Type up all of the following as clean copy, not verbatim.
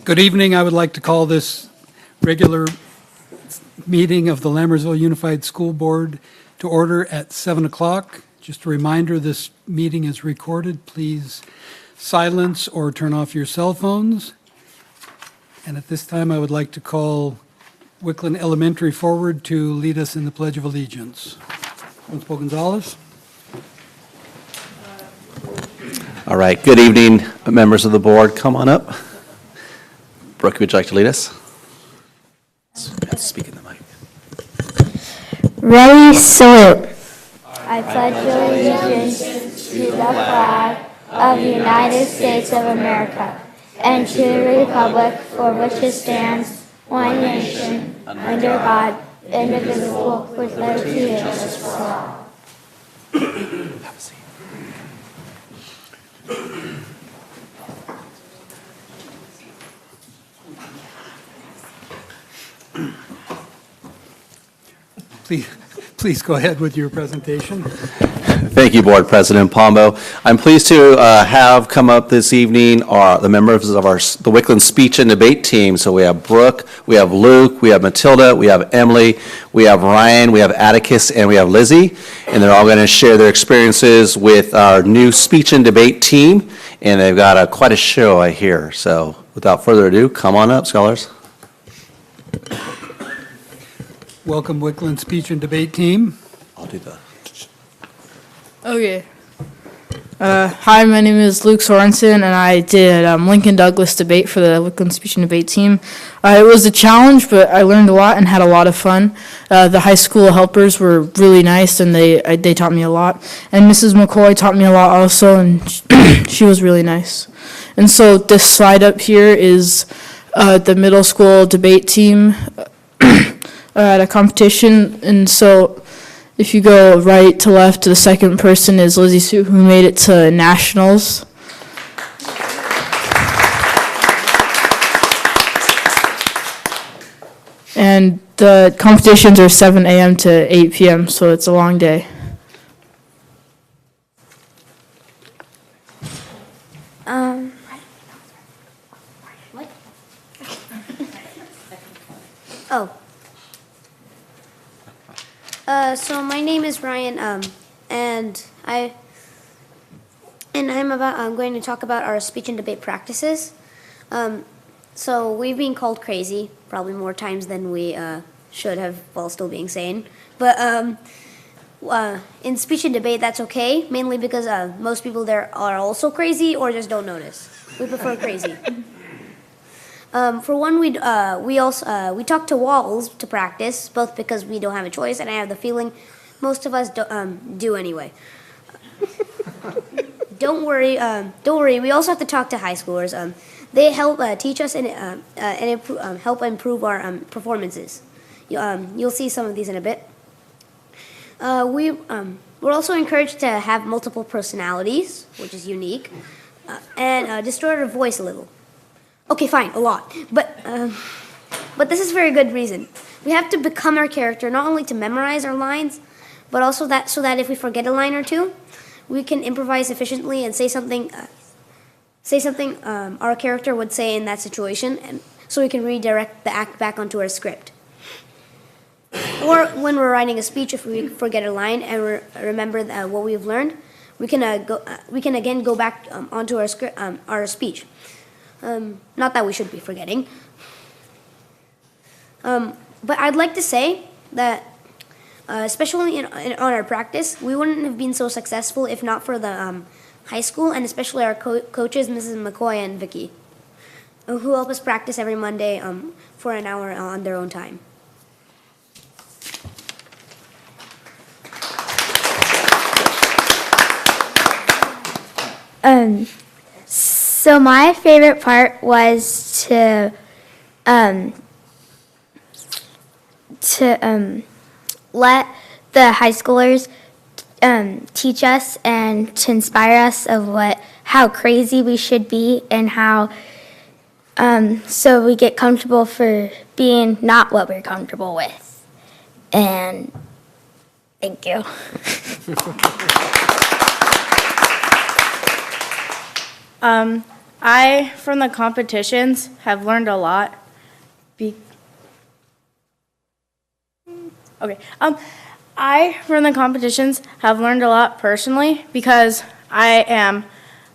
Good evening. I would like to call this regular meeting of the Lammersville Unified School Board to order at 7 o'clock. Just a reminder, this meeting is recorded. Please silence or turn off your cell phones. And at this time, I would like to call Wyckland Elementary forward to lead us in the Pledge of Allegiance. Principal Gonzalez. All right, good evening, members of the board. Come on up. Brooke, would you like to lead us? Speak in the mic. Ready, salute. I pledge allegiance to the flag of the United States of America and to the republic for which it stands, one nation, under God, indivisible, with liberty and justice for all. Have a seat. Please go ahead with your presentation. Thank you, Board President Pombo. I'm pleased to have come up this evening the members of the Wyckland Speech and Debate team. So we have Brooke, we have Luke, we have Matilda, we have Emily, we have Ryan, we have Atticus, and we have Lizzie. And they're all going to share their experiences with our new Speech and Debate team. And they've got quite a show, I hear. So without further ado, come on up, scholars. Welcome, Wyckland Speech and Debate team. I'll do the... Okay. Hi, my name is Luke Sorensen, and I did Lincoln Douglas debate for the Wyckland Speech and Debate team. It was a challenge, but I learned a lot and had a lot of fun. The high school helpers were really nice, and they taught me a lot. And Mrs. McCoy taught me a lot also, and she was really nice. And so this slide up here is the middle school debate team at a competition, and so if you go right to left, the second person is Lizzie Sue, who made it to nationals. And the competitions are 7 a.m. to 8 p.m., so it's a long day. What? Oh. So my name is Ryan, and I'm going to talk about our speech and debate practices. So we've been called crazy probably more times than we should have, while still being sane. But in speech and debate, that's okay, mainly because most people there are also crazy or just don't notice. We prefer crazy. For one, we talk to walls to practice, both because we don't have a choice, and I have the feeling most of us do anyway. Don't worry. We also have to talk to high schoolers. They help teach us and help improve our performances. You'll see some of these in a bit. We're also encouraged to have multiple personalities, which is unique, and distort our voice a little. Okay, fine, a lot. But this is for a good reason. We have to become our character, not only to memorize our lines, but also so that if we forget a line or two, we can improvise efficiently and say something our character would say in that situation, and so we can redirect the act back onto our script. Or when we're writing a speech, if we forget a line and remember what we've learned, we can again go back onto our script, our speech. Not that we should be forgetting. But I'd like to say that, especially on our practice, we wouldn't have been so successful if not for the high school, and especially our coaches, Mrs. McCoy and Vicky, who help us practice every Monday for an hour on their own time. So my favorite part was to let the high schoolers teach us and to inspire us of how crazy we should be and how so we get comfortable for being not what we're comfortable with. And thank you. I, from the competitions, have learned a lot. I, from the competitions, have learned a lot personally because I am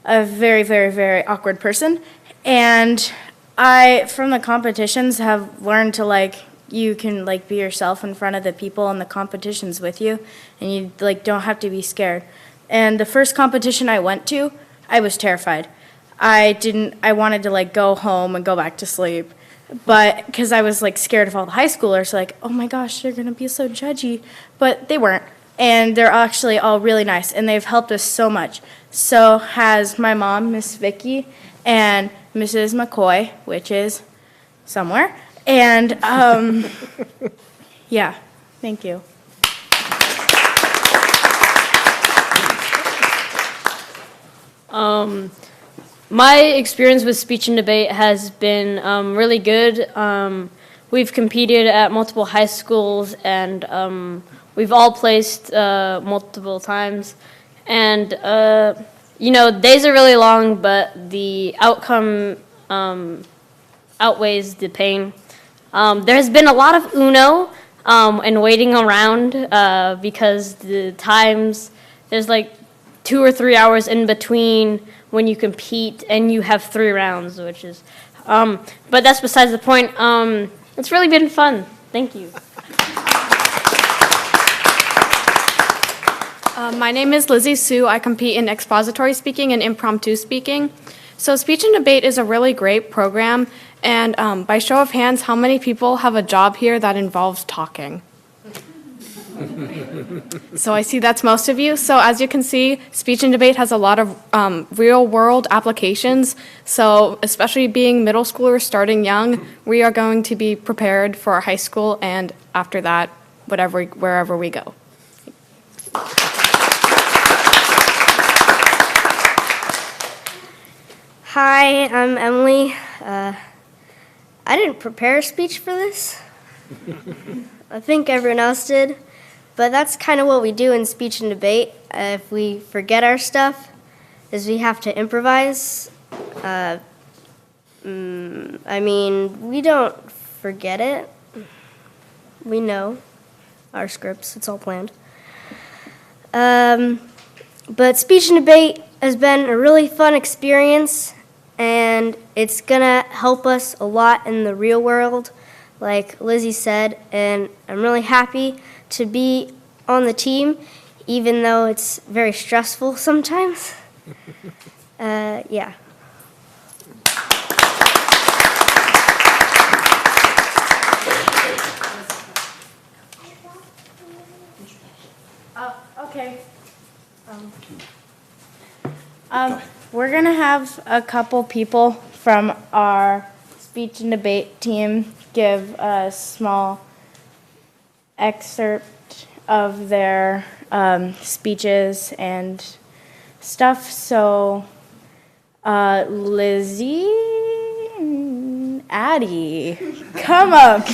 a very, very, very awkward person. And I, from the competitions, have learned to, like, you can, like, be yourself in front of the people in the competitions with you, and you, like, don't have to be scared. And the first competition I went to, I was terrified. I wanted to, like, go home and go back to sleep. But because I was, like, scared of all the high schoolers, like, oh my gosh, they're going to be so judgy. But they weren't. And they're actually all really nice, and they've helped us so much. So has my mom, Miss Vicky, and Mrs. McCoy, which is somewhere. And, yeah, thank you. My experience with speech and debate has been really good. We've competed at multiple high schools, and we've all placed multiple times. And, you know, days are really long, but the outcome outweighs the pain. There has been a lot of Uno and waiting around because the times, there's like 2 or 3 hours in between when you compete and you have 3 rounds, which is, but that's besides the point. It's really been fun. Thank you. My name is Lizzie Sue. I compete in expository speaking and impromptu speaking. So speech and debate is a really great program. And by show of hands, how many people have a job here that involves talking? So I see that's most of you. So as you can see, speech and debate has a lot of real-world applications. So especially being middle schoolers starting young, we are going to be prepared for our high school and after that, wherever we go. Hi, I'm Emily. I didn't prepare a speech for this. I think everyone else did. But that's kind of what we do in speech and debate. If we forget our stuff, is we have to improvise. I mean, we don't forget it. We know our scripts. It's all planned. But speech and debate has been a really fun experience, and it's going to help us a lot in the real world, like Lizzie said, and I'm really happy to be on the team, even though it's very stressful sometimes. Yeah. Okay. We're going to have a couple people from our speech and debate team give a small excerpt of their speeches and stuff. So, Lizzie and Addie, come up.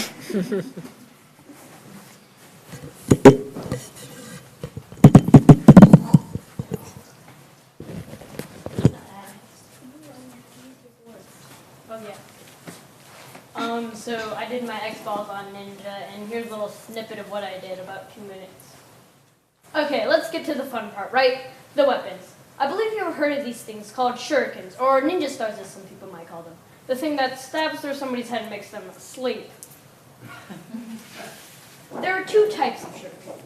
So I did my X-Balls on Ninja, and here's a little snippet of what I did, about 2 minutes. Okay, let's get to the fun part, right? The weapons. I believe you have heard of these things called shurikens, or ninja stars as some people might call them. The thing that stabs through somebody's head and makes them sleep. There are 2 types of shuriken.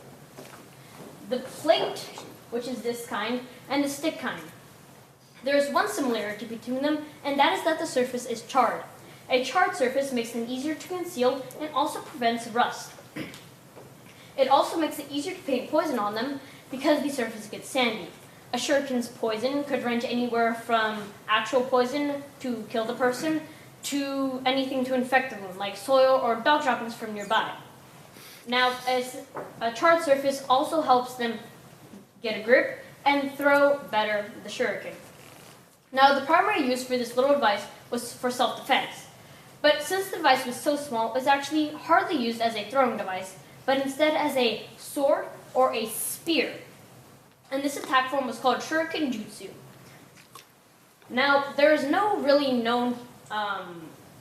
The plate, which is this kind, and the stick kind. There is one similarity between them, and that is that the surface is charred. A charred surface makes them easier to conceal and also prevents rust. It also makes it easier to paint poison on them because the surface gets sandy. A shuriken's poison could range anywhere from actual poison to kill the person to anything to infect the wound, like soil or dog droppings from nearby. Now, a charred surface also helps them get a grip and throw better the shuriken. Now, the primary use for this little device was for self-defense. But since the device was so small, it was actually hardly used as a throwing device, but instead as a sword or a spear. And this attack form was called shuriken jutsu. Now, there is no really known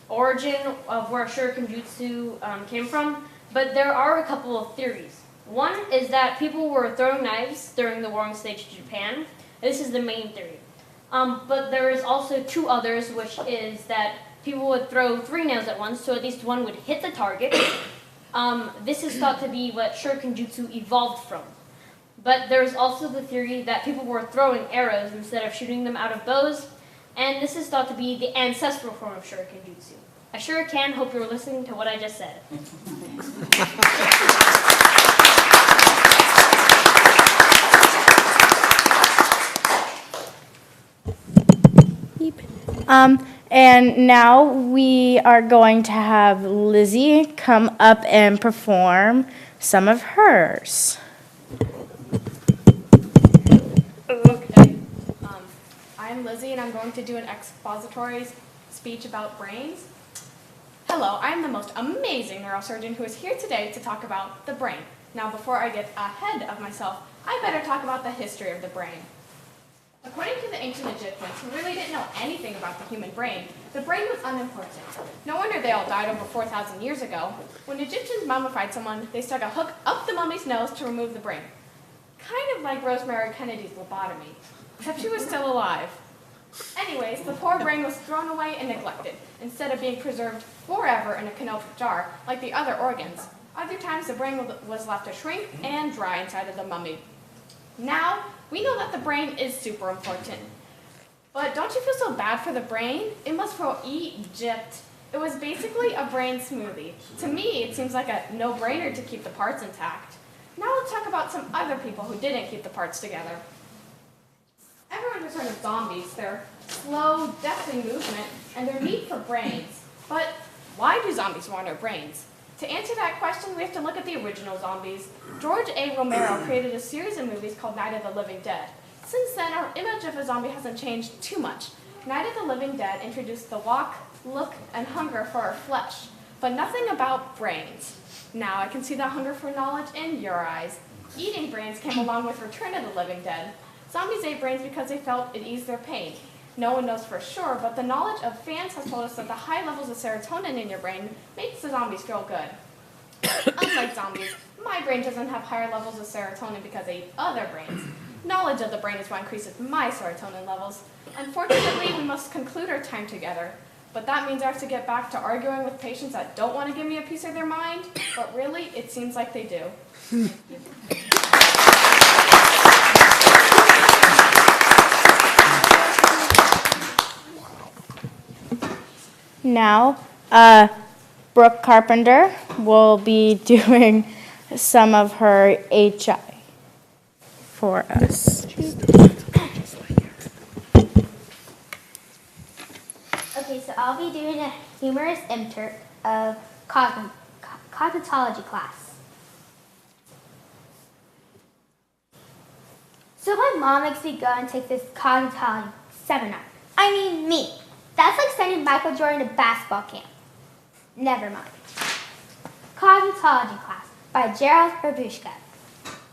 origin of where Shuriken came from, but there are a couple of theories. One is that people were throwing knives during the warring stage to Japan. This is the main theory. But there is also two others, which is that people would throw 3 nails at once, so at least one would hit the target. This is thought to be what Shuriken Jutsu evolved from. But there's also the theory that people were throwing arrows instead of shooting them out of bows, and this is thought to be the ancestral form of Shuriken Jutsu. I sure can hope you were listening to what I just said. And now we are going to have Lizzie come up and perform some of hers. Okay. I'm Lizzie, and I'm going to do an expository speech about brains. Hello, I'm the most amazing neurosurgeon who is here today to talk about the brain. Now, before I get ahead of myself, I better talk about the history of the brain. According to the ancient Egyptians, who really didn't know anything about the human brain, the brain was unimportant. No wonder they all died over 4,000 years ago. When Egyptians mummified someone, they stuck a hook up the mummy's nose to remove the brain. Kind of like Rosemary Kennedy's lobotomy, except she was still alive. Anyways, the poor brain was thrown away and neglected, instead of being preserved forever in a canopic jar like the other organs. Other times the brain was left to shrink and dry inside of the mummy. Now, we know that the brain is super important. But don't you feel so bad for the brain? It must for Egypt. It was basically a brain smoothie. To me, it seems like a no-brainer to keep the parts intact. Now let's talk about some other people who didn't keep the parts together. Everyone has heard of zombies, their slow, deathly movement, and their need for brains. But why do zombies want our brains? To answer that question, we have to look at the original zombies. George A. Romero created a series of movies called Night of the Living Dead. Since then, our image of a zombie hasn't changed too much. Night of the Living Dead introduced the walk, look, and hunger for our flesh, but nothing about brains. Now I can see the hunger for knowledge in your eyes. Eating brains came along with Return of the Living Dead. Zombies ate brains because they felt it eased their pain. No one knows for sure, but the knowledge of fans has told us that the high levels of serotonin in your brain makes the zombies feel good. Unlike zombies, my brain doesn't have higher levels of serotonin because I eat other brains. Knowledge of the brain is what increases my serotonin levels. Unfortunately, we must conclude our time together. But that means I have to get back to arguing with patients that don't want to give me a piece of their mind, but really, it seems like they do. Now, Brooke Carpenter will be doing some of her HI for us. Okay, so I'll be doing a humorous intro of cosmetology class. So my mom makes me go and take this cosmetology seminar. I mean, me. That's like sending Michael Jordan to basketball camp. Never mind. Cosmetology class by Gerald Herbushka.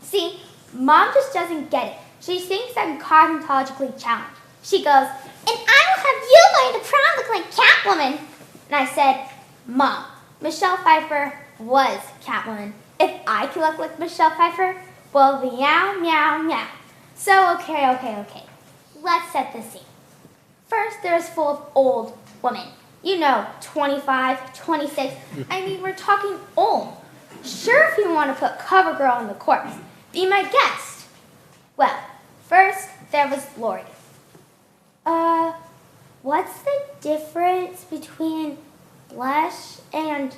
See, Mom just doesn't get it. She thinks I'm cosmetologically challenged. She goes, and I will have you going to prom look like Catwoman. And I said, Mom, Michelle Pfeiffer was Catwoman. If I could look like Michelle Pfeiffer, well, meow, meow, meow. So, okay. Let's set the scene. First, there's full of old women. You know, 25, 26. I mean, we're talking old. Sure, if you want to put CoverGirl in the corpse, be my guest. Well, first, there was Lori. What's the difference between blush and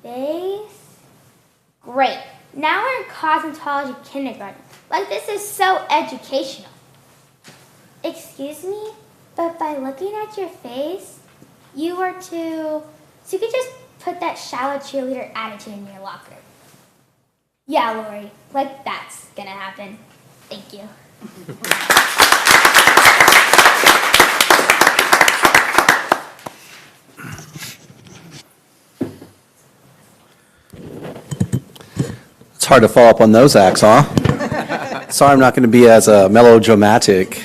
face? Great. Now we're in cosmetology kindergarten. Like, this is so educational. Excuse me, but by looking at your face, you are to... So you could just put that shallow cheerleader attitude in your locker. Yeah, Lori, like that's gonna happen. Thank you. It's hard to follow up on those acts, huh? Sorry, I'm not going to be as melodramatic.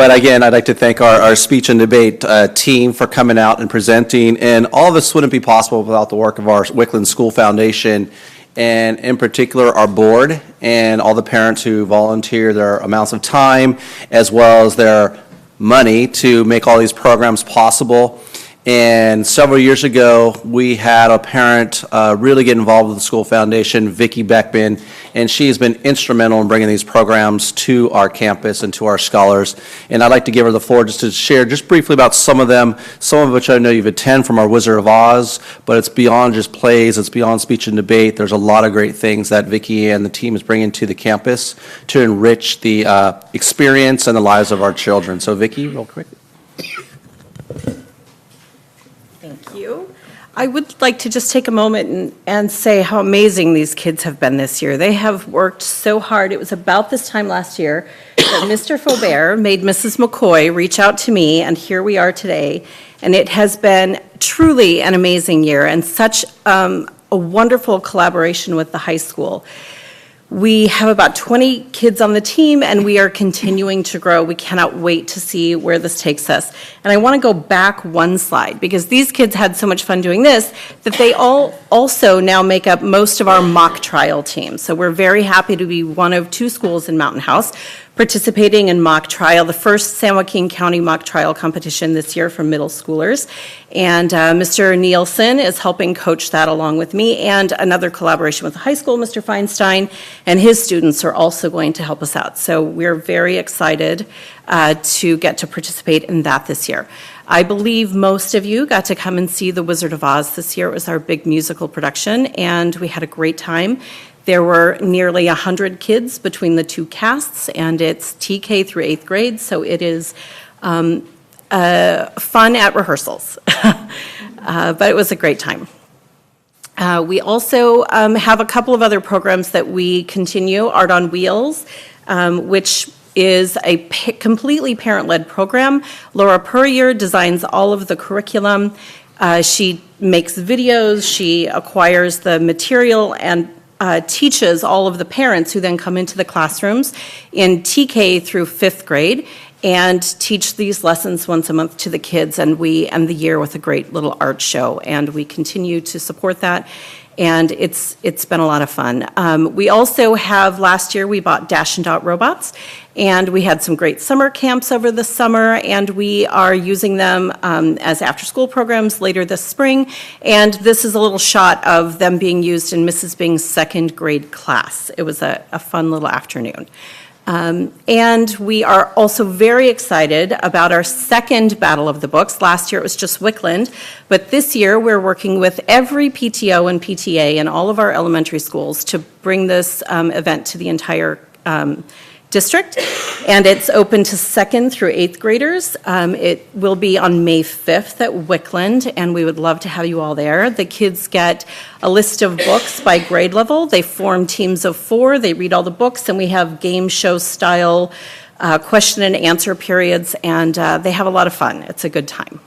But again, I'd like to thank our speech and debate team for coming out and presenting. And all of this wouldn't be possible without the work of our Wyckland School Foundation, and in particular our board and all the parents who volunteer their amounts of time as well as their money to make all these programs possible. And several years ago, we had a parent really get involved with the school foundation, Vicki Beckman, and she has been instrumental in bringing these programs to our campus and to our scholars. And I'd like to give her the floor just to share just briefly about some of them, some of which I know you've attended from our Wizard of Oz, but it's beyond just plays, it's beyond speech and debate. There's a lot of great things that Vicki and the team is bringing to the campus to enrich the experience and the lives of our children. So Vicki, real quick. Thank you. I would like to just take a moment and say how amazing these kids have been this year. They have worked so hard. It was about this time last year that Mr. Faubert made Mrs. McCoy reach out to me, and here we are today. And it has been truly an amazing year and such a wonderful collaboration with the high school. We have about 20 kids on the team, and we are continuing to grow. We cannot wait to see where this takes us. And I want to go back one slide, because these kids had so much fun doing this, that they all also now make up most of our mock trial team. So we're very happy to be one of 2 schools in Mountain House participating in mock trial, the first San Joaquin County mock trial competition this year for middle schoolers. And Mr. Nielsen is helping coach that along with me, and another collaboration with the high school, Mr. Feinstein, and his students are also going to help us out. So we're very excited to get to participate in that this year. I believe most of you got to come and see The Wizard of Oz this year. It was our big musical production, and we had a great time. There were nearly 100 kids between the 2 casts, and it's TK through 8th grade, so it is fun at rehearsals. But it was a great time. We also have a couple of other programs that we continue, Art on Wheels, which is a completely parent-led program. Laura Purrier designs all of the curriculum. She makes videos, she acquires the material, and teaches all of the parents who then come into the classrooms in TK through 5th grade and teach these lessons once a month to the kids. And we end the year with a great little art show, and we continue to support that. And it's been a lot of fun. We also have, last year we bought Dash and Dot robots, and we had some great summer camps over the summer, and we are using them as after-school programs later this spring. And this is a little shot of them being used in Mrs. Bing's 2nd grade class. It was a fun little afternoon. And we are also very excited about our 2nd Battle of the Books. Last year it was just Wyckland, but this year we're working with every PTO and PTA in all of our elementary schools to bring this event to the entire district, and it's open to 2nd through 8th graders. It will be on May 5th at Wyckland, and we would love to have you all there. The kids get a list of books by grade level. They form teams of 4. They read all the books, and we have game show style question and answer periods, and they have a lot of fun. It's a good time.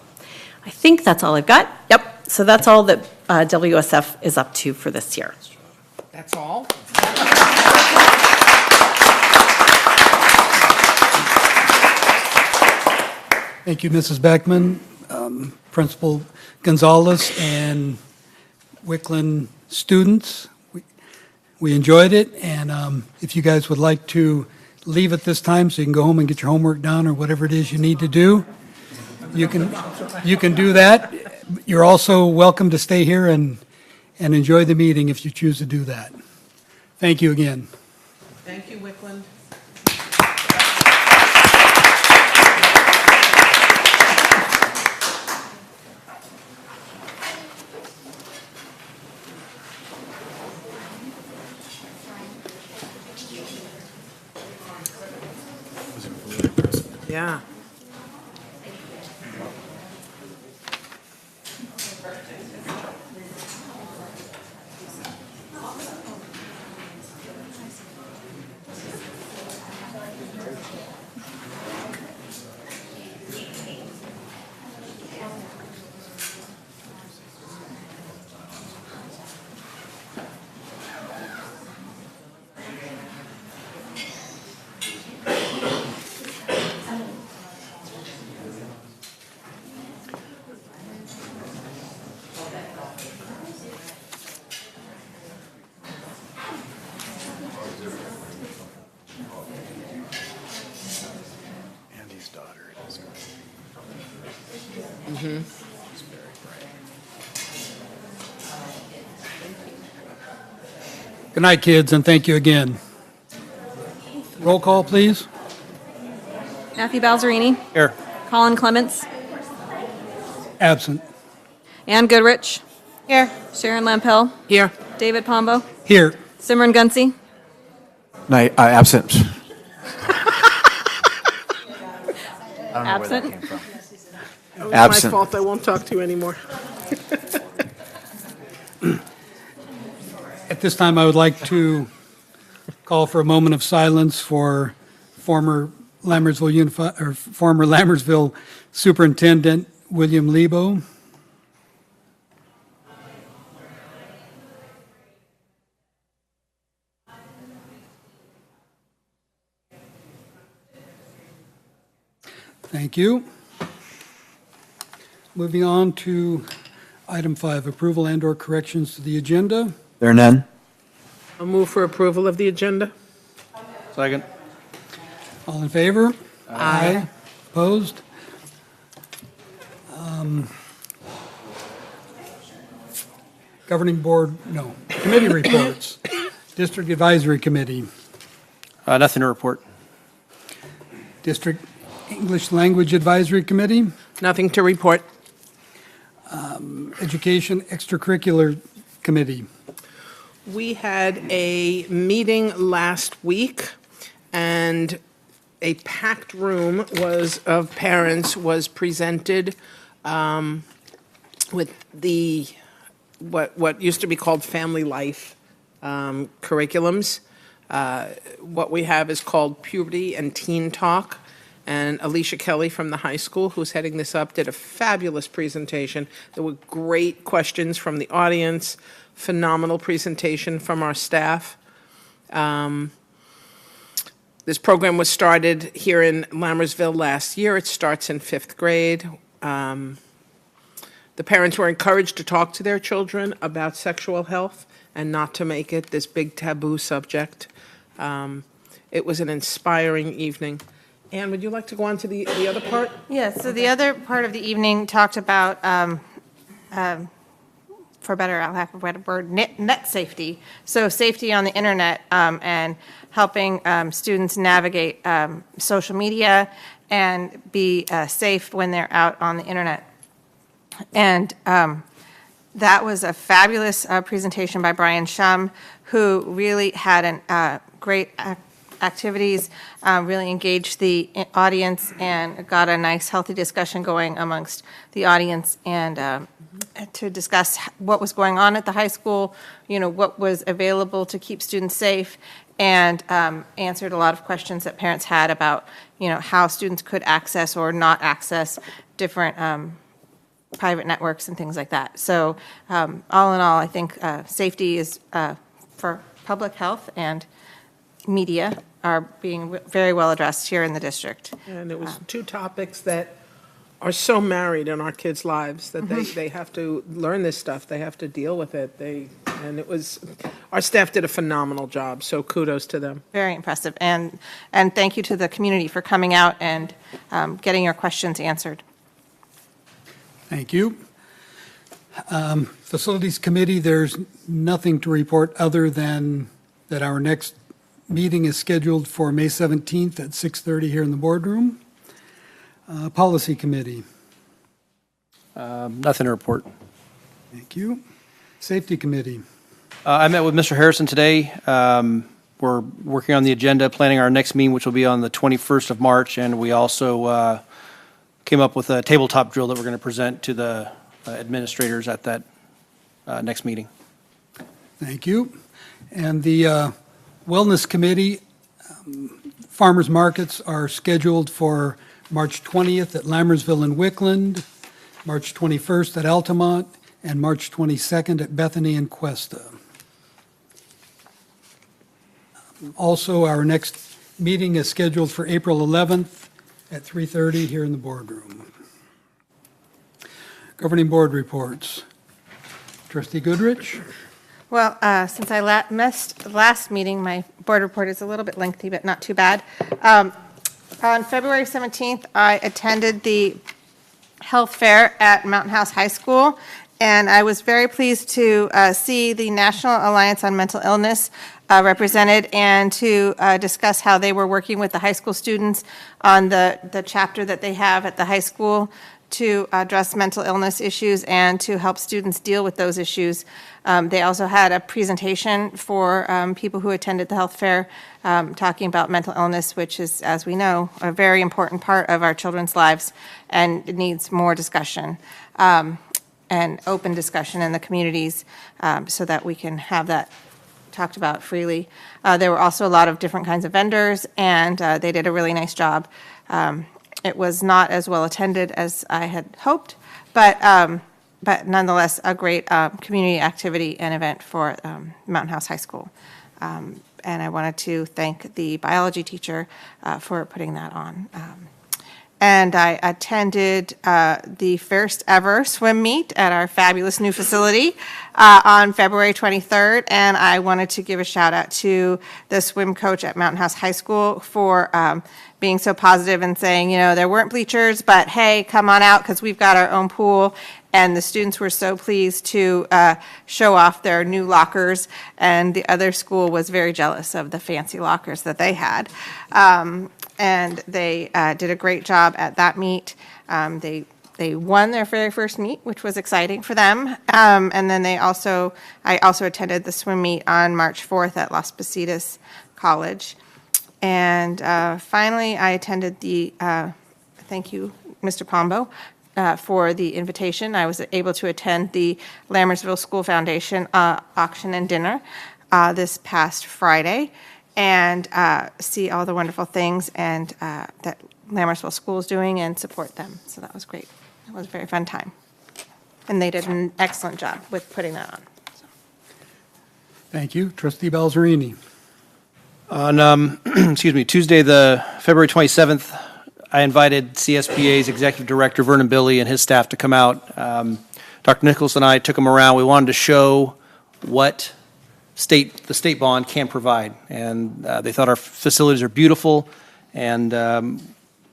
I think that's all I've got. Yep, so that's all that WSF is up to for this year. That's all? Thank you, Mrs. Beckman, Principal Gonzalez, and Wyckland students. We enjoyed it, and if you guys would like to leave at this time so you can go home and get your homework done or whatever it is you need to do, you can do that. You're also welcome to stay here and enjoy the meeting if you choose to do that. Thank you again. Thank you, Wyckland. Yeah. Good night, kids, and thank you again. Roll call, please. Matthew Balzerini. Here. Colin Clements. Absent. Ann Goodrich. Here. Sharon Lampel. Here. David Pombo. Here. Simran Gunsi. Absent. Absent. That was Absent. my fault. I won't talk to you anymore. At this time, I would like to call for a moment of silence for former Lammersville Superintendent William Lebo. Thank you. Moving on to item 5, approval and/or corrections to the agenda. There are none. I'll move for approval of the agenda. Second. All in favor? Aye. Opposed? Governing Board, no. Committee reports. District Advisory Committee. Nothing to report. District English Language Advisory Committee. Nothing to report. Education Extracurricular Committee. We had a meeting last week, and a packed room of parents was presented with the what used to be called family life curriculums. What we have is called Puberty and Teen Talk. And Alicia Kelly from the high school, who's heading this up, did a fabulous presentation. There were great questions from the audience, phenomenal presentation from our staff. This program was started here in Lammersville last year. It starts in 5th grade. The parents were encouraged to talk to their children about sexual health and not to make it this big taboo subject. It was an inspiring evening. Anne, would you like to go on to the other part? Yes, so the other part of the evening talked about, for better, I'll have a better word, net safety. So safety on the internet and helping students navigate social media and be safe when they're out on the internet. And that was a fabulous presentation by Brian Shum, who really had a great activities, really engaged the audience and got a nice, healthy discussion going amongst the audience and to discuss what was going on at the high school, what was available to keep students safe, and answered a lot of questions that parents had about, how students could access or not access different private networks and things like that. So all in all, I think safety is for public health, and media are being very well addressed here in the district. And it was two topics that are so married in our kids' lives that they have to learn this stuff. They have to deal with it. Our staff did a phenomenal job, so kudos to them. Very impressive. And thank you to the community for coming out and getting your questions answered. Thank you. Facilities Committee, there's nothing to report other than that our next meeting is scheduled for May 17th at 6:30 here in the boardroom. Policy Committee. Nothing to report. Thank you. Safety Committee. I met with Mr. Harrison today. We're working on the agenda, planning our next meeting, which will be on the 21st of March, and we also came up with a tabletop drill that we're going to present to the administrators at that next meeting. Thank you. And the Wellness Committee, farmers markets are scheduled for March 20th at Lammersville and Wyckland, March 21st at Altamont, and March 22nd at Bethany and Cuesta. Also, our next meeting is scheduled for April 11th at 3:30 here in the boardroom. Governing Board reports. Trustee Goodrich? Well, since I missed the last meeting, my board report is a little bit lengthy, but not too bad. On February 17th, I attended the health fair at Mountain House High School, and I was very pleased to see the National Alliance on Mental Illness represented and to discuss how they were working with the high school students on the chapter that they have at the high school to address mental illness issues and to help students deal with those issues. They also had a presentation for people who attended the health fair talking about mental illness, which is, as we know, a very important part of our children's lives and it needs more discussion and open discussion in the communities so that we can have that talked about freely. There were also a lot of different kinds of vendors and they did a really nice job. It was not as well attended as I had hoped, but nonetheless, a great community activity and event for Mountain House High School. And I wanted to thank the biology teacher for putting that on. And I attended the first ever swim meet at our fabulous new facility on February 23rd. And I wanted to give a shout out to the swim coach at Mountain House High School for being so positive and saying, you know, there weren't bleachers, but hey, come on out because we've got our own pool. And the students were so pleased to show off their new lockers, and the other school was very jealous of the fancy lockers that they had. And they did a great job at that meet. They won their very first meet, which was exciting for them. And then I also attended the swim meet on March 4th at Las Positas College. And finally, I attended the, thank you, Mr. Pombo, for the invitation. I was able to attend the Lammersville School Foundation auction and dinner this past Friday and see all the wonderful things and that Lammersville School is doing and support them. So that was great. It was a very fun time. And they did an excellent job with putting that on. So. Thank you. Trustee Balzerini. On, Tuesday, the February 27th, I invited CSBA's Executive Director, Vernon Billy, and his staff to come out. Dr. Nicholas and I took them around. We wanted to show what the state bond can provide. And they thought our facilities are beautiful. And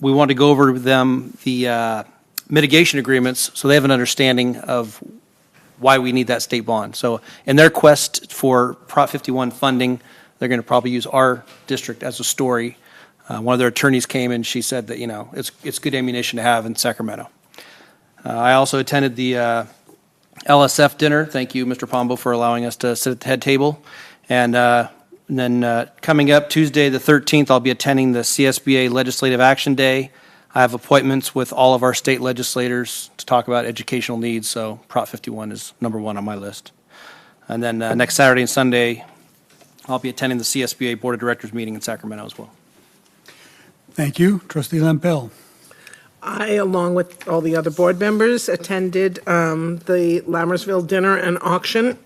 we wanted to go over with them the mitigation agreements so they have an understanding of why we need that state bond. So in their quest for Prop 51 funding, they're going to probably use our district as a story. One of their attorneys came and she said that, you know, it's good ammunition to have in Sacramento. I also attended the LSF dinner. Thank you, Mr. Pombo, for allowing us to sit at the head table. And then coming up Tuesday the 13th, I'll be attending the CSBA Legislative Action Day. I have appointments with all of our state legislators to talk about educational needs, so Prop 51 is #1 on my list. And then next Saturday and Sunday, I'll be attending the CSBA Board of Directors meeting in Sacramento as well. Thank you. Trustee Lampel. I, along with all the other board members, attended the Lammersville dinner and auction.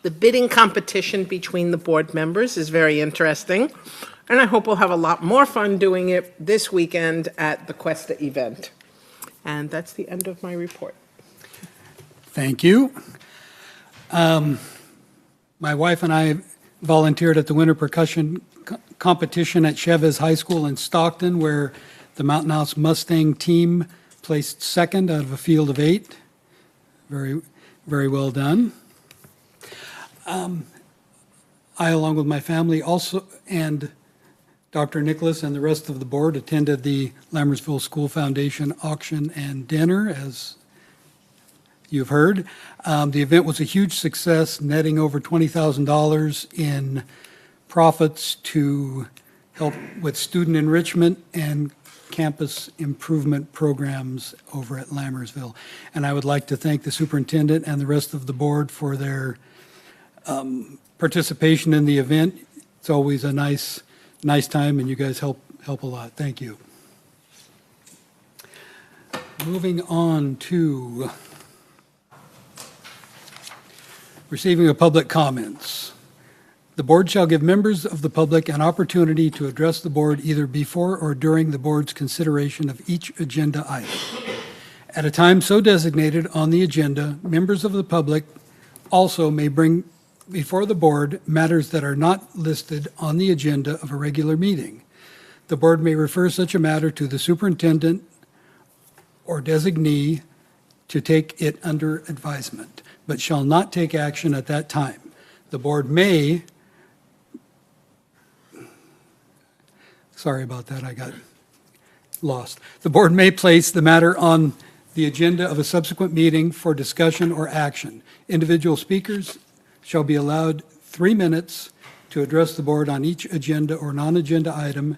The bidding competition between the board members is very interesting, and I hope we'll have a lot more fun doing it this weekend at the Cuesta event. And that's the end of my report. Thank you. My wife and I volunteered at the winter percussion competition at Chavez High School in Stockton, where the Mountain House Mustang team placed second out of a field of 8. Very, very well done. I, along with my family, also, and Dr. Nicholas and the rest of the board, attended the Lammersville School Foundation auction and dinner, as you've heard. The event was a huge success, netting over $20,000 in profits to help with student enrichment and campus improvement programs over at Lammersville. And I would like to thank the superintendent and the rest of the board for their participation in the event. It's always a nice time, and you guys help a lot. Thank you. Moving on to receiving of public comments. The board shall give members of the public an opportunity to address the board either before or during the board's consideration of each agenda item. At a time so designated on the agenda, members of the public also may bring before the board matters that are not listed on the agenda of a regular meeting. The board may refer such a matter to the superintendent or designee to take it under advisement, but shall not take action at that time. The board may, sorry about that, I got lost. The board may place the matter on the agenda of a subsequent meeting for discussion or action. Individual speakers shall be allowed 3 minutes to address the board on each agenda or non-agenda item,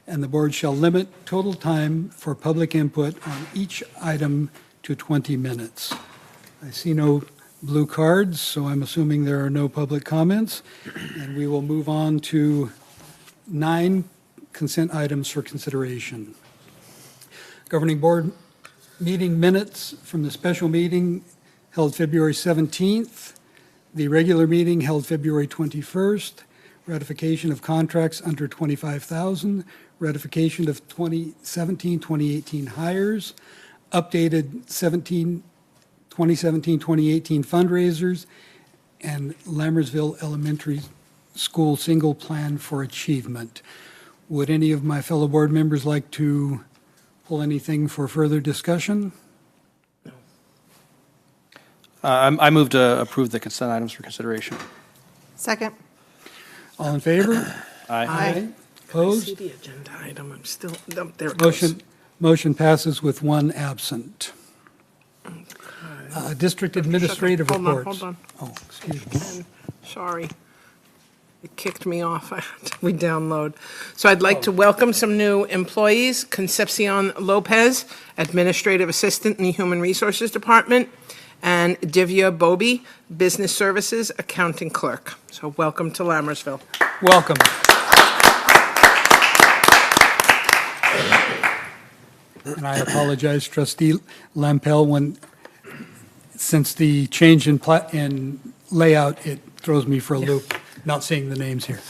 and the board shall limit total time for public input on each item to 20 minutes. I see no blue cards, so I'm assuming there are no public comments, and we will move on to 9 consent items for consideration. Governing Board meeting minutes from the special meeting held February 17th, the regular meeting held February 21st, ratification of contracts under $25,000, ratification of 2017-2018 hires, updated 2017-2018 fundraisers, and Lammersville Elementary School Single Plan for Achievement. Would any of my fellow board members like to pull anything for further discussion? I move to approve the consent items for consideration. Second. All in favor? Aye. Opposed? See the agenda item, I'm still, oh, there it goes. Motion passes with 1 absent. District Administrative Reports. Hold on. Oh, excuse me. Sorry. It kicked me off. I had to re-download. So I'd like to welcome some new employees. Concepcion Lopez, Administrative Assistant in the Human Resources Department, and Divya Bobby, Business Services Accounting Clerk. So welcome to Lammersville. Welcome. And I apologize, Trustee Lampel, since the change in layout, it throws me for a loop, not seeing the names here.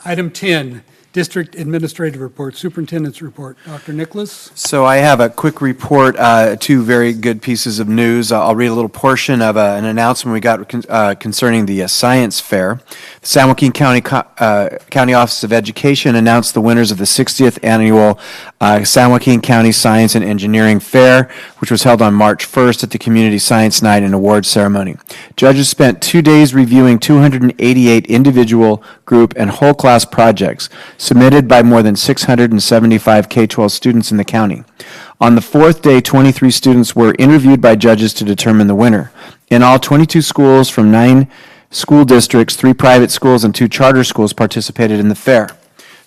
Item 10, District Administrative Report, Superintendent's Report. Dr. Nicholas? So I have a quick report, 2 very good pieces of news. I'll read a little portion of an announcement we got concerning the science fair. The San Joaquin County Office of Education announced the winners of the 60th annual San Joaquin County Science and Engineering Fair, which was held on March 1st at the Community Science Night and Awards Ceremony. Judges spent 2 days reviewing 288 individual, group, and whole class projects submitted by more than 675 K-12 students in the county. On the 4th day, 23 students were interviewed by judges to determine the winner. In all, 22 schools from 9 school districts, 3 private schools, and 2 charter schools participated in the fair.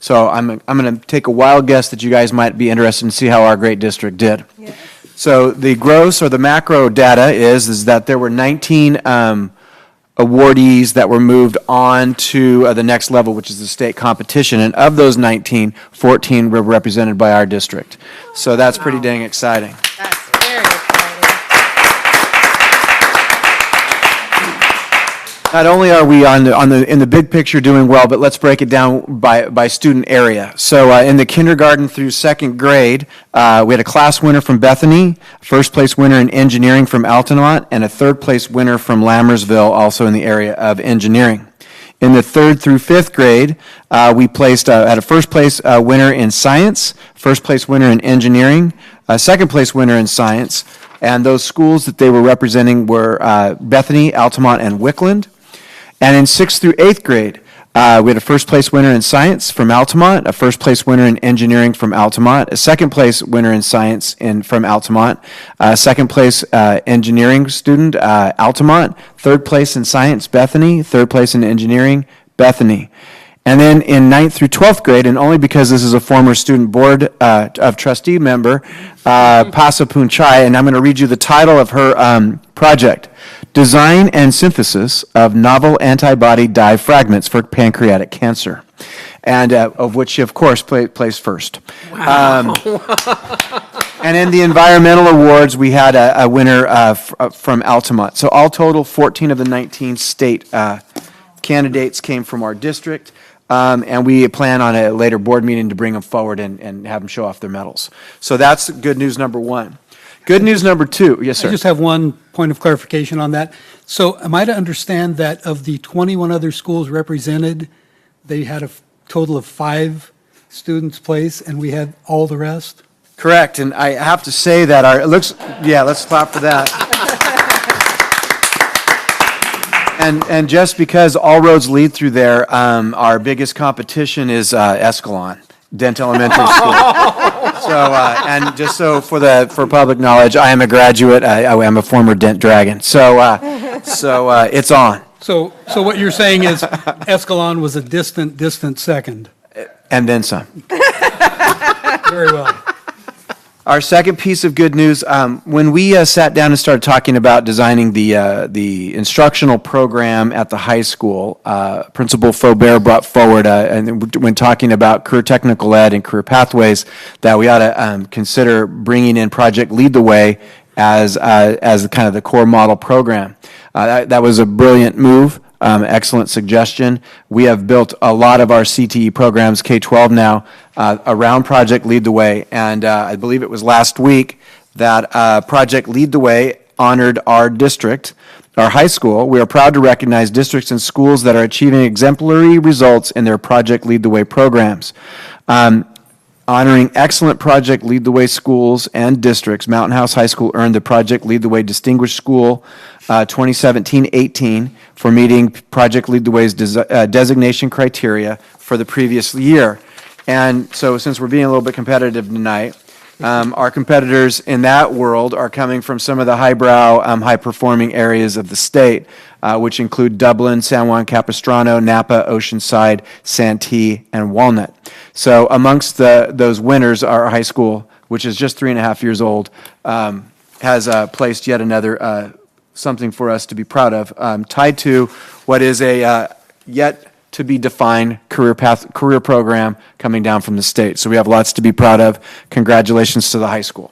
So I'm going to take a wild guess that you guys might be interested in see how our great district did. Yeah. So the gross or the macro data is that there were 19 awardees that were moved on to the next level, which is the state competition. And of those 19, 14 were represented by our district. So that's pretty dang exciting. That's very exciting. Not only are we in the big picture doing well, but let's break it down by student area. So in the kindergarten through 2nd grade, we had a class winner from Bethany, first place winner in engineering from Altamont, and a 3rd place winner from Lammersville, also in the area of engineering. In the 3rd through 5th grade, we had a first place winner in science, first place winner in engineering, a 2nd place winner in science, and those schools that they were representing were Bethany, Altamont, and Wyckland. And in 6th through 8th grade, we had a first place winner in science from Altamont, a first place winner in engineering from Altamont, a 2nd place winner in science from Altamont, a 2nd place engineering student, Altamont, 3rd place in science, Bethany, 3rd place in engineering, Bethany. And then in 9th through 12th grade, and only because this is a former student board of trustee member, Pasa Punchai, and I'm going to read you the title of her project, Design and Synthesis of Novel Antibody Dye Fragments for Pancreatic Cancer, and of which she, of course, placed first. Wow. And in the environmental awards, we had a winner from Altamont. So all total, 14 of the 19 state candidates came from our district. And we plan on a later board meeting to bring them forward and have them show off their medals. So that's good news number 1. Good news number 2. Yes, sir. I just have one point of clarification on that. So am I to understand that of the 21 other schools represented, they had a total of 5 students place, and we had all the rest? Correct, and I have to say that let's clap for that. And just because all roads lead through there, our biggest competition is Escalon, Dent Elementary School. So, and just so for public knowledge, I am a graduate. I am a former Dent Dragon. So it's on. So what you're saying is Escalon was a distant second. And then some. Very well. Our second piece of good news, when we sat down and started talking about designing the instructional program at the high school, Principal Faubert brought forward, and when talking about career technical ed and career pathways, that we ought to consider bringing in Project Lead the Way as kind of the core model program. That was a brilliant move. Excellent suggestion. We have built a lot of our CTE programs, K-12 now, around Project Lead the Way, and I believe it was last week that Project Lead the Way honored our district, our high school. We are proud to recognize districts and schools that are achieving exemplary results in their Project Lead the Way programs. Honoring excellent Project Lead the Way schools and districts, Mountain House High School earned the Project Lead the Way Distinguished School 2017-18 for meeting Project Lead the Way's designation criteria for the previous year. And so since we're being a little bit competitive tonight, our competitors in that world are coming from some of the highbrow, high-performing areas of the state, which include Dublin, San Juan Capistrano, Napa, Oceanside, Santee, and Walnut. So amongst those winners, our high school, which is just 3.5 years old, has placed yet another something for us to be proud of, tied to what is a yet to be defined career program coming down from the state. So we have lots to be proud of. Congratulations to the high school.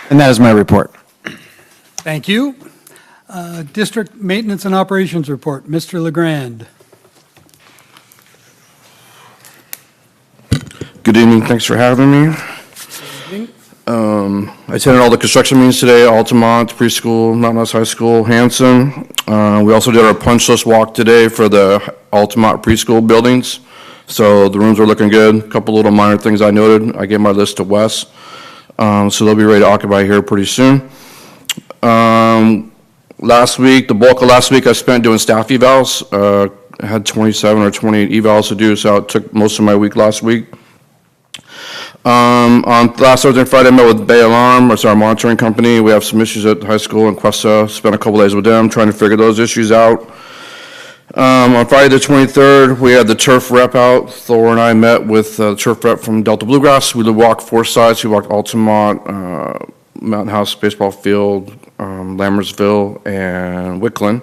And that is my report. Thank you. District Maintenance and Operations Report, Mr. LeGrand. Good evening, thanks for having me. I attended all the construction meetings today, Altamont, preschool, Mountain House High School, Hanson. We also did our punch list walk today for the Altamont preschool buildings. So the rooms are looking good. A couple little minor things I noted. I gave my list to Wes. So they'll be ready to occupy here pretty soon. Last week, the bulk of last week I spent doing staff evals. I had 27 or 28 evals to do, so it took most of my week last week. On last Thursday and Friday, I met with Bay Alarm, it's our monitoring company. We have some issues at the high school in Cuesta. Spent a couple days with them trying to figure those issues out. On Friday the 23rd, we had the turf rep out. Thor and I met with the turf rep from Delta Bluegrass. We walked 4 sites. We walked Altamont, Mountain House Baseball Field, Lammersville, and Wyckland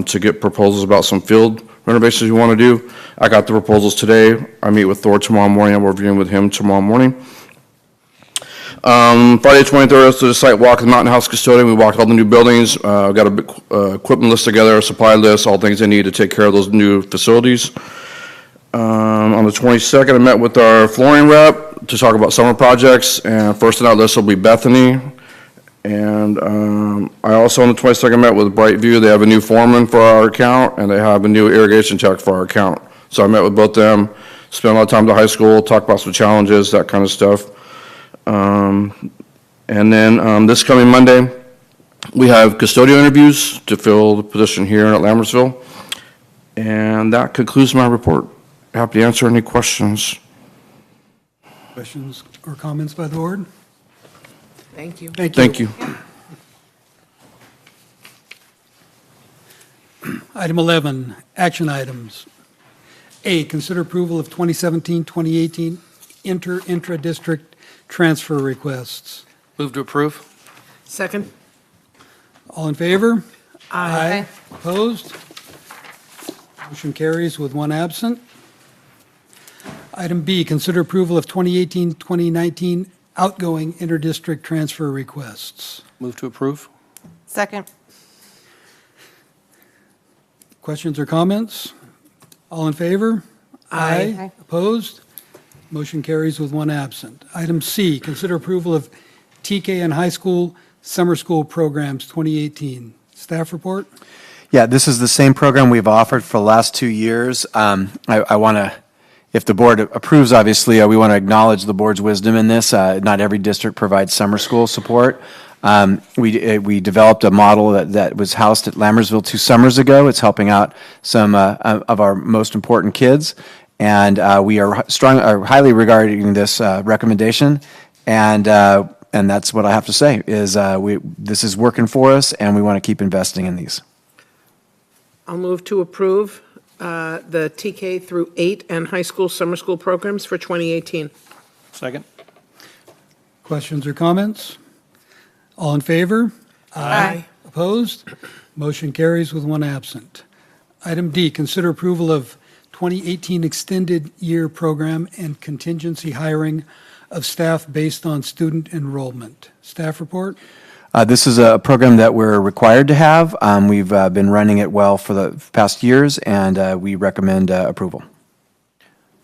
to get proposals about some field renovations we want to do. I got the proposals today. I meet with Thor tomorrow morning. I'm reviewing with him tomorrow morning. Friday 23rd, so the site walk at the Mountain House Custodian. We walked all the new buildings. Got a big equipment list together, a supply list, all things they need to take care of those new facilities. On the 22nd, I met with our flooring rep to talk about summer projects. And first on that list will be Bethany. And I also, on the 22nd, met with Brightview. They have a new foreman for our account, and they have a new irrigation tech for our account. So I met with both them, spent a lot of time at the high school, talked about some challenges, that kind of stuff. And then this coming Monday, we have custodial interviews to fill the position here at Lambersville. And that concludes my report. Happy to answer any questions. Questions or comments by the board? Thank you. Thank you. Item 11, action items. A, consider approval of 2017-2018 intra-district transfer requests. Move to approve. Second? All in favor? Aye. Opposed? Motion carries with one absent. Item B, consider approval of 2018-2019 outgoing interdistrict transfer requests. Move to approve. Second. Questions or comments? All in favor? Aye. Opposed? Motion carries with one absent. Item C, consider approval of TK and high school summer school programs 2018. Staff report? Yeah, this is the same program we've offered for the last 2 years. I want to, if the board approves, obviously, we want to acknowledge the board's wisdom in this. Not every district provides summer school support. We developed a model that was housed at Lammersville 2 summers ago. It's helping out some of our most important kids, and we are highly regarding this recommendation. And that's what I have to say is this is working for us, and we want to keep investing in these. I'll move to approve the TK through 8 and high school summer school programs for 2018. Second. Questions or comments? All in favor? Aye. Opposed? Motion carries with 1 absent. Item D, consider approval of 2018 extended year program and contingency hiring of staff based on student enrollment. Staff report? This is a program that we're required to have. We've been running it well for the past years, and we recommend approval.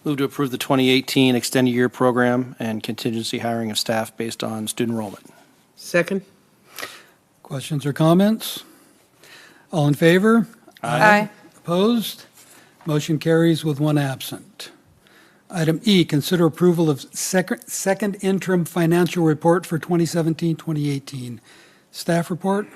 Move to approve the 2018 extended year program and contingency hiring of staff based on student enrollment. Second. Questions or comments? All in favor? Aye. Opposed? Motion carries with 1 absent. Item E, consider approval of second interim financial report for 2017-2018. Staff report?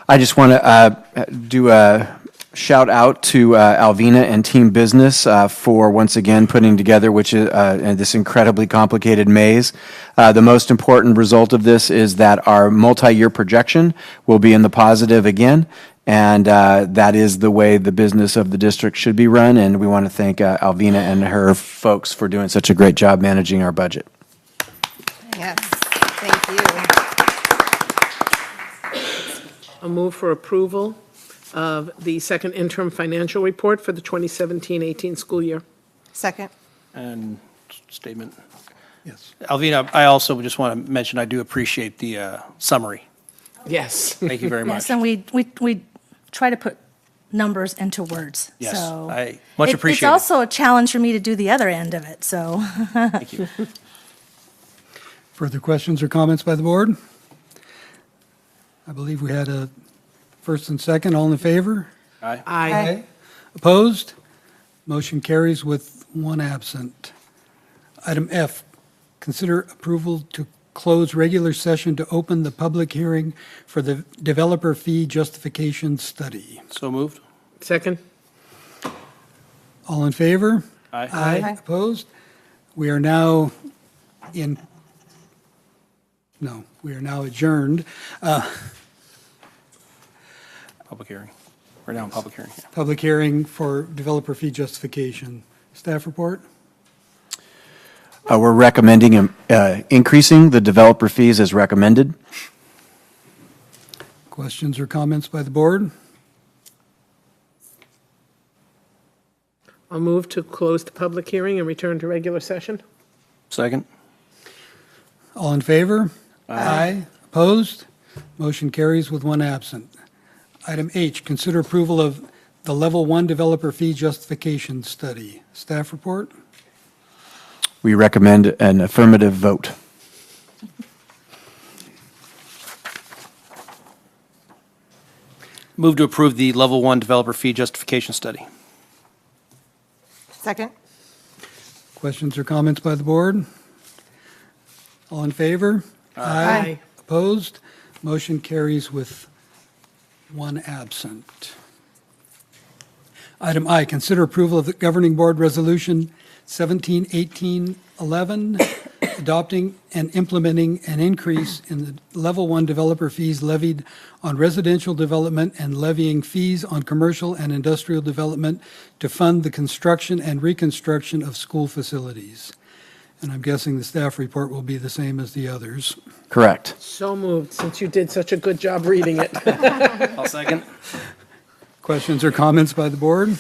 I just want to do a shout out to Alvina and Team Business for once again putting together this incredibly complicated maze. The most important result of this is that our multi-year projection will be in the positive again, and that is the way the business of the district should be run, and we want to thank Alvina and her folks for doing such a great job managing our budget. Yes, thank you. I'll move for approval of the second interim financial report for the 2017-18 school year. Second. And statement. Yes. Alvina, I also just want to mention I do appreciate the summary. Yes. Thank you very much. Yes, and we try to put numbers into words. Yes, So I much appreciate It's also a challenge for me to do the other end of it, so. Thank you. Further questions or comments by the board? I believe we had a first and second. All in favor? Aye. Aye. Opposed? Motion carries with 1 absent. Item F, consider approval to close regular session to open the public hearing for the developer fee justification study. So moved. Second. All in favor? Aye. Aye. Opposed? We are now adjourned. Public hearing. We're now in public hearing. Yeah. Public hearing for developer fee justification. Staff report? We're recommending increasing the developer fees as recommended. Questions or comments by the board? I'll move to close the public hearing and return to regular session. Second. All in favor? Aye. Opposed? Motion carries with 1 absent. Item H, consider approval of the Level 1 developer fee justification study. Staff report? We recommend an affirmative vote. Move to approve the level 1 developer fee justification study. Second. Questions or comments by the board? All in favor? Aye. Opposed? Motion carries with 1 absent. Item I, consider approval of the Governing Board Resolution 171811, adopting and implementing an increase in the Level 1 developer fees levied on residential development and levying fees on commercial and industrial development to fund the construction and reconstruction of school facilities. And I'm guessing the staff report will be the same as the others. Correct. So moved, since you did such a good job reading it. I'll second. Questions or comments by the board?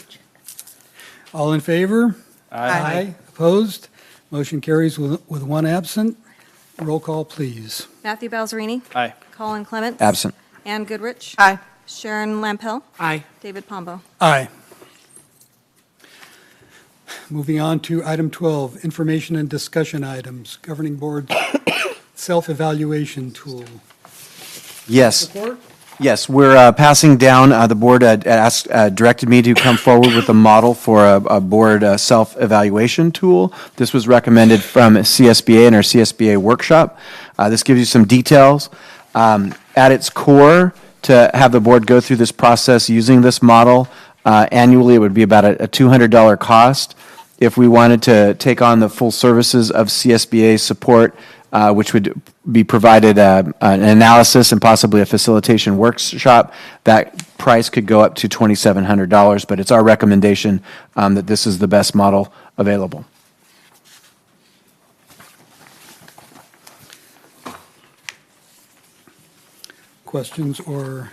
All in favor? Aye. Opposed? Motion carries with 1 absent. Roll call, please. Matthew Balzerini. Aye. Colin Clements. Absent. Ann Goodrich. Aye. Sharon Lampel. Aye. David Pombo. Aye. Moving on to item 12, information and discussion items, Governing Board self-evaluation tool. Yes. Report? Yes, we're passing down, the board directed me to come forward with a model for a board self-evaluation tool. This was recommended from CSBA in our CSBA workshop. This gives you some details. At its core, to have the board go through this process using this model, annually, it would be about a $200 cost. If we wanted to take on the full services of CSBA support, which would be provided an analysis and possibly a facilitation workshop, that price could go up to $2,700, but it's our recommendation that this is the best model available. Questions or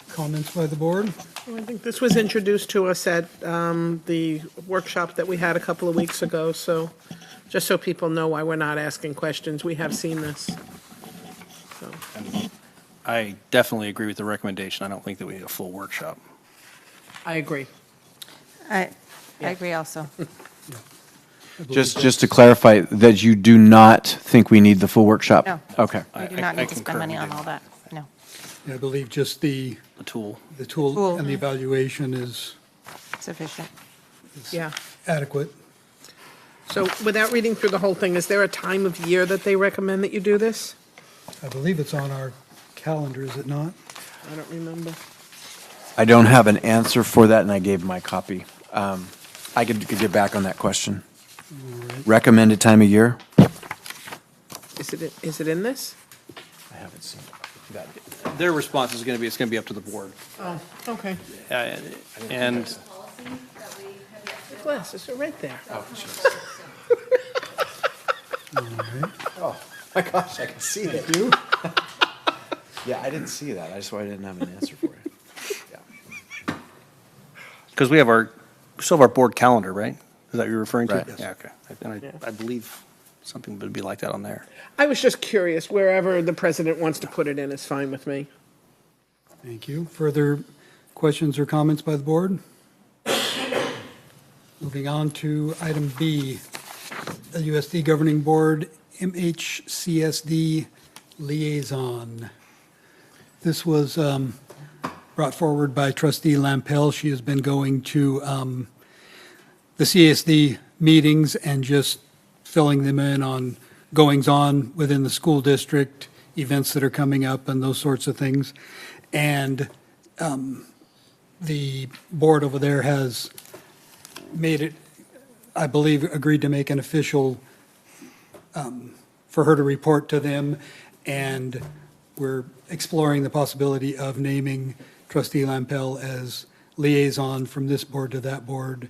comments by the board? Well, I think this was introduced to us at the workshop that we had a couple of weeks ago, so just so people know why we're not asking questions, we have seen this. So. I definitely agree with the recommendation. I don't think that we need a full workshop. I agree. I agree also. Just to clarify, that you do not think we need the full workshop? No. Okay. We do not need to spend money on all that, no. I believe just the tool and the evaluation is Sufficient. Yeah. adequate. So without reading through the whole thing, is there a time of year that they recommend that you do this? I believe it's on our calendar, is it not? I don't remember. I don't have an answer for that, and I gave my copy. I could get back on that question. Recommended time of year? Is it in this? I haven't seen it. Their response is going to be, it's going to be up to the board. Oh, okay. And The glasses are right there. Oh, jeez. Oh, my gosh, I can see that. You? Yeah, I didn't see that. That's why I didn't have an answer for it. Yeah. because we still have our board calendar, right? Is that what you're referring to? Right. Yeah, okay. And I believe something would be like that on there. I was just curious, wherever the president wants to put it in is fine with me. Thank you. Further questions or comments by the board? Moving on to item B, the USD Governing Board MHCSD Liaison. This was brought forward by Trustee Lampel. She has been going to the CSD meetings and just filling them in on goings-on within the school district, events that are coming up, and those sorts of things. And the board over there has made it, I believe, agreed to make an official for her to report to them, and we're exploring the possibility of naming Trustee Lampel as liaison from this board to that board,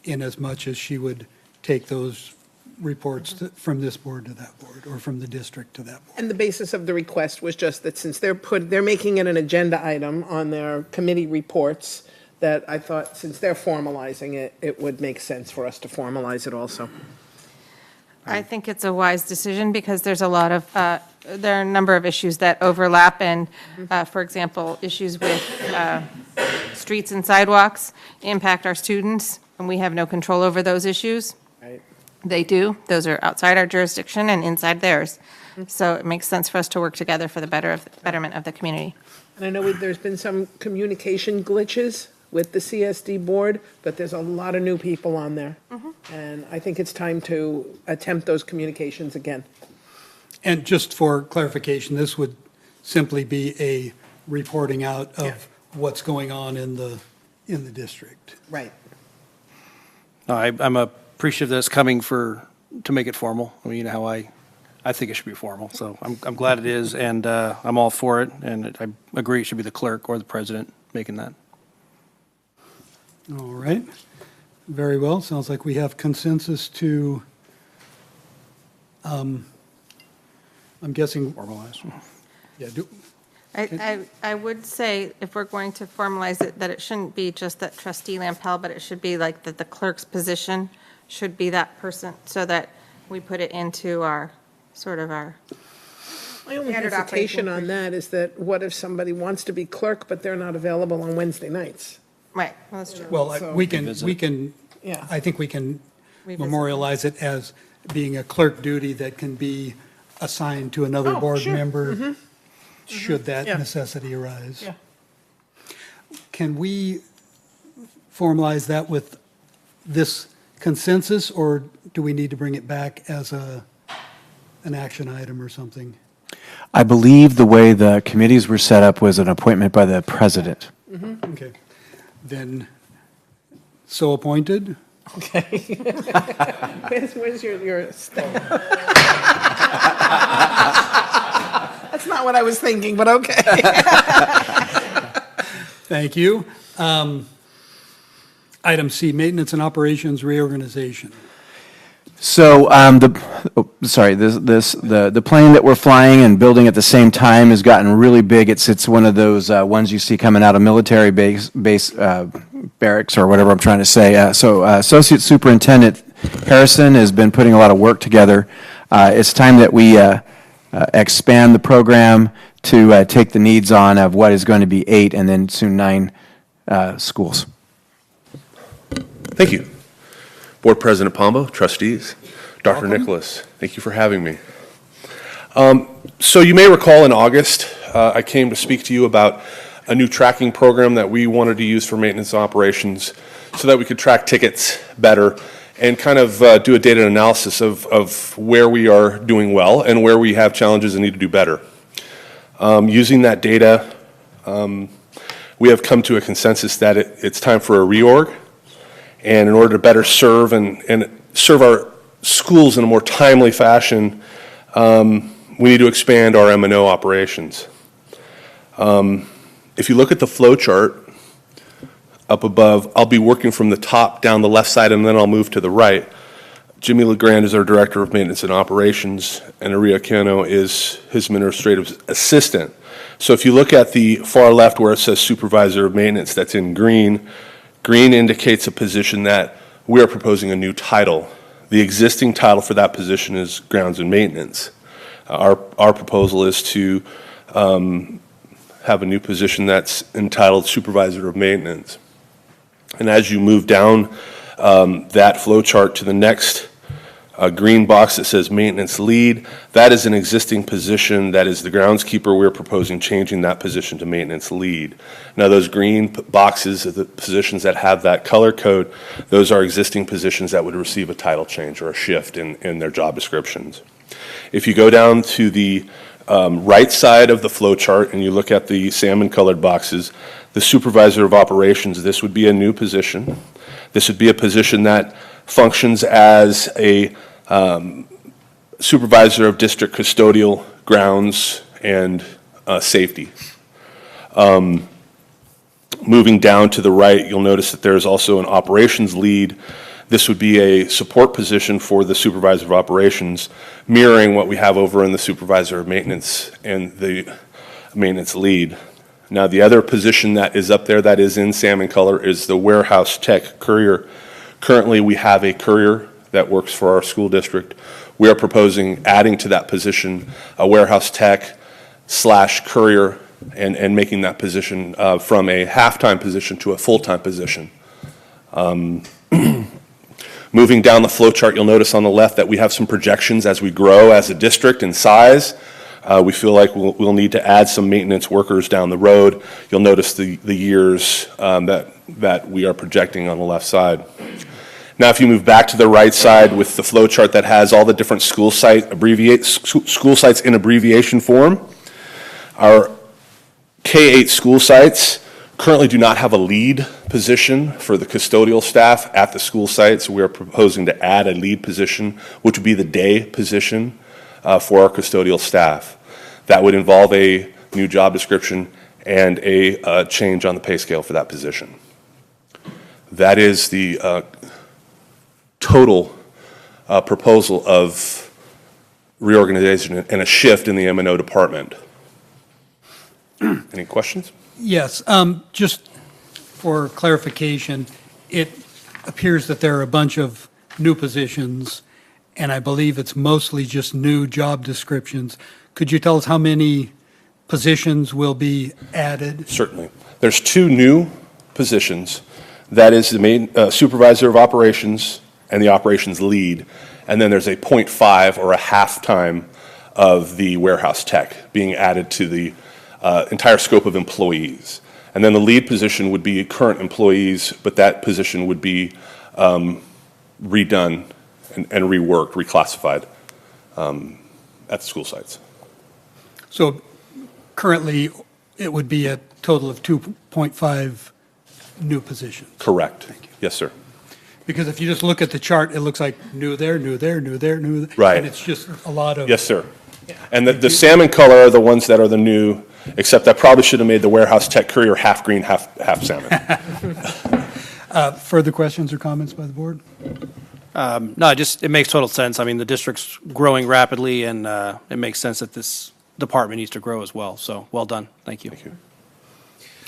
in as much as she would take those reports from this board to that board, or from the district to that board. And the basis of the request was just that since they're making it an agenda item on their committee reports, that I thought since they're formalizing it, it would make sense for us to formalize it also. I think it's a wise decision because there's a lot of, there are a number of issues that overlap and, for example, issues with streets and sidewalks impact our students, and we have no control over those issues. Right. They do. Those are outside our jurisdiction and inside theirs. So it makes sense for us to work together for the betterment of the community. And I know there's been some communication glitches with the CSD board, but there's a lot of new people on there. And I think it's time to attempt those communications again. And just for clarification, this would simply be a reporting out of what's going on in the district. Right. No, I'm appreciative that it's coming to make it formal. I mean, you know how I think it should be formal, so I'm glad it is, and I'm all for it, and I agree it should be the clerk or the president making that. All right. Very well. Sounds like we have consensus to, I'm guessing. Formalize. Yeah, I would say, if we're going to formalize it, that it shouldn't be just that trustee Lampel, but it should be like that the clerk's position should be that person, so that we put it into our, sort of our My only standard hesitation operating on that is that what if somebody wants to be clerk, but they're not available on Wednesday nights? Right, well, that's true. well, So- we can, Yeah. I think we can Revisit. memorialize it as being a clerk duty that can be assigned to another Oh, board sure. member should that Yeah. necessity arise. Yeah. Can we formalize that with this consensus, or do we need to bring it back as an action item or something? I believe the way the committees were set up was an appointment by the president. Okay. Then, so appointed? Okay. Where's your step? That's not what I was thinking, but okay. Thank you. Item C, maintenance and operations reorganization. So, the plane that we're flying and building at the same time has gotten really big. It's one of those ones you see coming out of military base barracks or whatever I'm trying to say. So, Associate Superintendent Harrison has been putting a lot of work together. It's time that we expand the program to take the needs on of what is going to be 8 and then soon 9 schools. Thank you. Board President Pombo, trustees, Dr. Welcome. Nicholas, thank you for having me. So you may recall in August, I came to speak to you about a new tracking program that we wanted to use for maintenance operations so that we could track tickets better and kind of do a data analysis of where we are doing well and where we have challenges and need to do better. Using that data, we have come to a consensus that it's time for a reorg. And in order to better serve and serve our schools in a more timely fashion, we need to expand our M&O operations. If you look at the flow chart up above, I'll be working from the top down the left side, and then I'll move to the right. Jimmy LeGrand is our Director of Maintenance and Operations, and Aria Cano is his administrative assistant. So if you look at the far left where it says Supervisor of Maintenance, that's in green. Green indicates a position that we are proposing a new title. The existing title for that position is Grounds and Maintenance. Our proposal is to have a new position that's entitled Supervisor of Maintenance. And as you move down that flow chart to the next green box that says Maintenance Lead, that is an existing position that is the groundskeeper. We're proposing changing that position to Maintenance Lead. Now those green boxes are the positions that have that color code. Those are existing positions that would receive a title change or a shift in their job descriptions. If you go down to the right side of the flow chart and you look at the salmon colored boxes, the Supervisor of Operations, this would be a new position. This would be a position that functions as a supervisor of district custodial grounds and safety. Moving down to the right, you'll notice that there's also an operations lead. This would be a support position for the supervisor of operations, mirroring what we have over in the supervisor of maintenance and the maintenance lead. Now, the other position that is up there that is in salmon color is the warehouse tech courier. Currently, we have a courier that works for our school district. We are proposing adding to that position a warehouse tech / courier and making that position from a half-time position to a full-time position. Moving down the flow chart, you'll notice on the left that we have some projections as we grow as a district in size. We feel like we'll need to add some maintenance workers down the road. You'll notice the years that we are projecting on the left side. Now, if you move back to the right side with the flow chart that has all the different school sites in abbreviation form, our K-8 school sites currently do not have a lead position for the custodial staff at the school sites. We are proposing to add a lead position, which would be the day position for our custodial staff. That would involve a new job description and a change on the pay scale for that position. That is the total proposal of reorganization and a shift in the M&O department. Any questions? Yes, just for clarification, it appears that there are a bunch of new positions, and I believe it's mostly just new job descriptions. Could you tell us how many positions will be added? Certainly. There's 2 new positions. That is the main supervisor of operations and the operations lead, and then there's a 0.5 or a half time of the warehouse tech being added to the entire scope of employees. And then the lead position would be current employees, but that position would be redone and reworked, reclassified at the school sites. So currently, it would be a total of 2.5 new positions. Correct. Yes, sir. Because if you just look at the chart, it looks like new there, new there, new there, new there. Right. And it's just a lot of. Yes, sir. And the salmon color are the ones that are the new, except I probably should have made the warehouse tech courier half green, half salmon. Further questions or comments by the board? No, it makes total sense. I mean, the district's growing rapidly, and it makes sense that this department needs to grow as well. So, well done. Thank you. Thank you.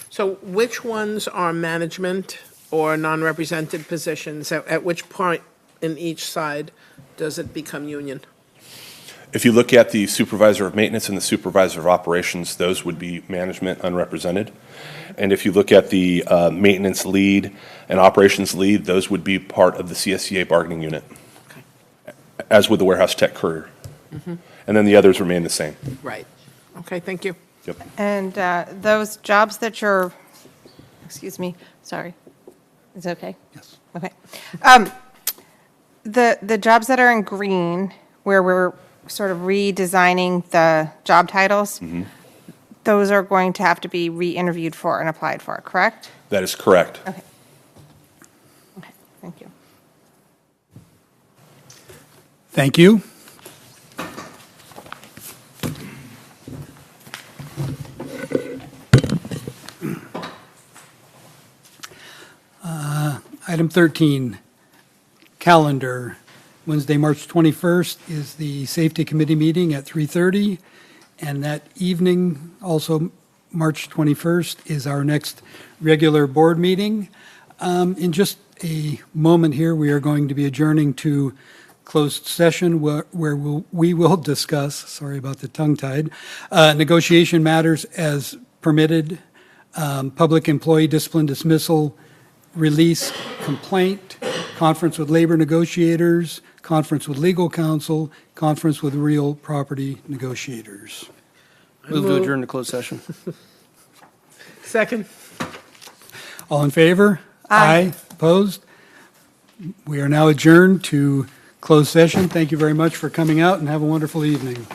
So which ones are management or non-represented positions? At which point in each side does it become union? If you look at the supervisor of maintenance and the supervisor of operations, those would be management unrepresented. And if you look at the maintenance lead and operations lead, those would be part of the CSEA bargaining unit, as would the warehouse tech courier. And then the others remain the same. Right. Okay, thank you. Yep. And those jobs that you're, excuse me, sorry, is it okay? Yes. Okay. The jobs that are in green, where we're sort of redesigning the job titles, those are going to have to be re-interviewed for and applied for, correct? That is correct. Okay. Okay, thank you. Thank you. Item 13, calendar. Wednesday, March 21st is the Safety Committee meeting at 3:30. And that evening, also March 21st, is our next regular board meeting. In just a moment here, we are going to be adjourning to closed session where we will discuss, sorry about the tongue-tied, negotiation matters as permitted, public employee discipline dismissal, release complaint, conference with labor negotiators, conference with legal counsel, conference with real property negotiators. Move to adjourn to closed session. Second. All in favor? Aye. Opposed? We are now adjourned to closed session. Thank you very much for coming out, and have a wonderful evening.